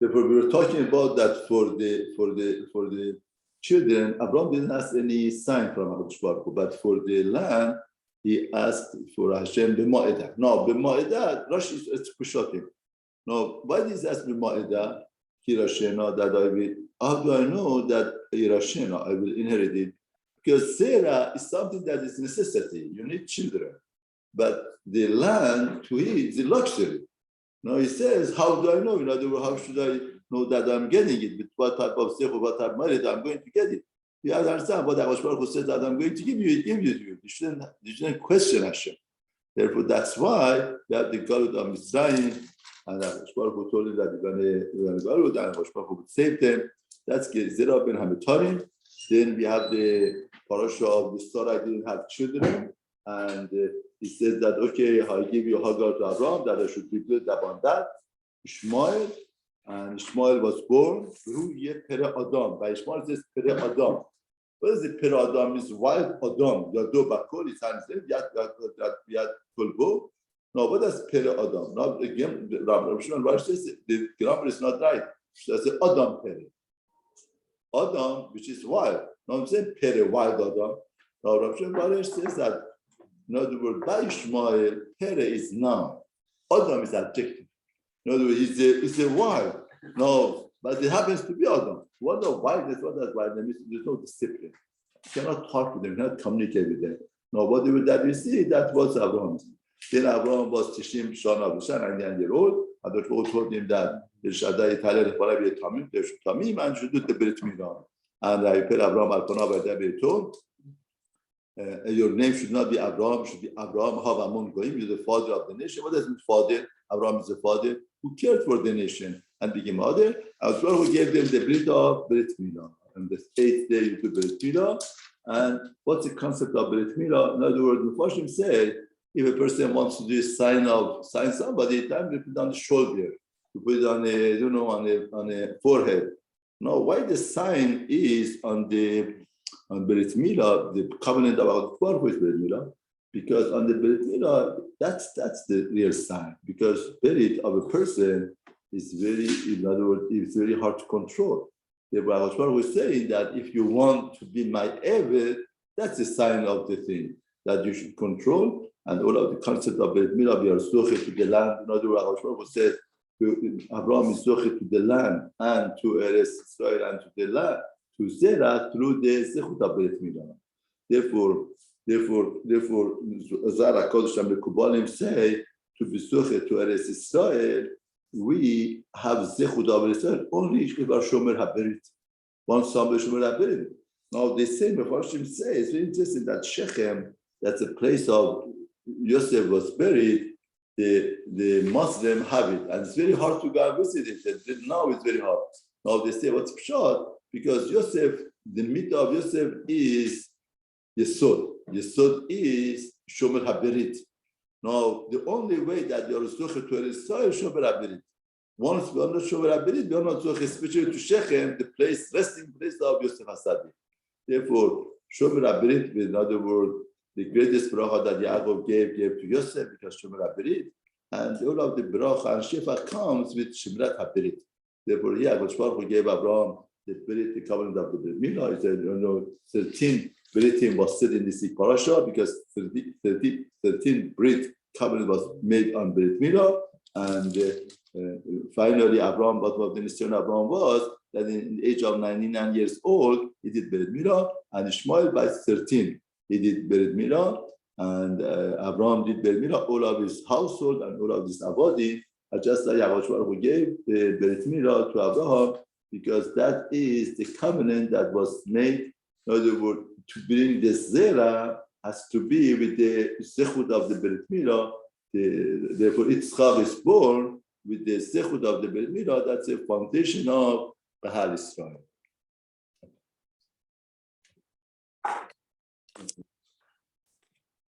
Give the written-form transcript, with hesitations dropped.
Therefore, we were talking about that for the children. Abraham didn't ask any sign from HaKadosh Baruch Hu, but for the land, he asked for Hashem b'ma'edah. Now, b'ma'edah, Rashi is pushing. Now, why did he ask b'ma'edah? Kirashena, that I will. How do I know that Kirashena, I will inherit it? Because Sarah is something that is necessity. You need children, but the land to eat is a luxury. Now he says, how do I know? In other words, how should I know that I'm getting it? With what type of sech, what type of marriage I'm going to get it? You have to understand what HaKadosh Baruch Hu says that I'm going to give you, give you to you. You shouldn't question Hashem. Therefore, that's why we have the Galut of Mitzrayim, and HaKadosh Baruch Hu told him that you're going to Galut, and HaKadosh Baruch Hu would save them. That's Gezerah ben Hamitarim. Then we have the parasha of the Sarai didn't have children, and he says that, okay, I give you Hagar to Abraham, that I should be built upon that. Ishmael, and Ishmael was born through Pere Adam. By Ishmael it says Pere Adam. What is the Pere Adam? It's wild Adam. Yado Bakol, his hands there, Yad Kolbo. No, what does Pere Adam? Now, again, Rabbi Shimon Rashi says the grammar is not right. That's the Adam Pere. Adam, which is wild. Now I'm saying Pere, wild Adam. Now Rabbi Shimon Rashi says that, in other words, by Ishmael, Pere is noun. Adam is adjective. In other words, it's a wild. No, but it happens to be Adam. What the wildness, what does wildness? There's no discipline. You cannot talk with them, you cannot communicate with them. No, what that we see, that was Abraham. Then Abraham was Tishim Shana Bushan, 99-year-old. And the Lord told him that the Shaddai Talel Farabi Tamim, there should Tamim, and should do the Brit Milah. And I put Abraham Al-Qanah by David told. Your name should not be Abraham, should be Abraham Havamon Goim. You're the father of the nation. What does it mean, father? Abraham is the father who cared for the nation and became mother. As well, who gave them the Brit of Brit Milah. And the 8th day you do Brit Milah. And what's the concept of Brit Milah? In other words, the Mepharshim say, if a person wants to do a sign somebody, time you put it on the shoulder, you put it on on a forehead. Now, why the sign is on Brit Milah, the covenant about Baruch is Brit Milah, because on the Brit Milah, that's the real sign. Because Brit of a person is in other words, it's very hard to control. The Baruch was saying that if you want to be my Eved, that's a sign of the thing that you should control. And all of the concept of Brit Milah, we are zoche to the land. In other words, Baruch says, Abraham is zoche to the land and to Eretz Israel and to the land, to Zerah through the zechut of Brit Milah. Therefore, Zara Kodesh and Mekubalim say to be zoche to Eretz Israel, we have zechut of Israel only if our shomer haberit. One somebody shomer haberit. Now the same Mepharshim say it's very interesting that Shechem, that's a place of Yosef was buried, the Muslim have it, and it's very hard to go and visit it. Now it's very hard. Now they say what's short because Yosef, the myth of Yosef is Yesod. Yesod is Shomer Haberit. Now the only way that you are zoche to Israel is Shomer Haberit. Once we are not Shomer Haberit, we are not zoche, especially to Shechem, the place, resting place of Yosef Hasadi. Therefore, Shomer Haberit, in other words, the greatest bracha that Yaakov gave to Yosef because Shomer Haberit, and all of the bracha and shefa comes with Shemrat Haberit. Therefore, Yaakov Baruch Hu gave Abraham the Berit, the covenant of the Brit Milah. He said, 13 Beritim was said in this parasha because 13 Brit covenant was made on Brit Milah, and finally, Abraham, what the nation of Abraham was that in the age of 99 years old, he did Brit Milah, and Ishmael by 13. He did Brit Milah, and Abraham did Brit Milah, all of his household and all of his avadi, just like Yaakov who gave the Brit Milah to Abraham, because that is the covenant that was made. In other words, to bring the Zera has to be with the Zechut of the Brit Milah. Therefore, Yitzchak is born with the Zechut of the Brit Milah. That's a foundation of Bahal Israel.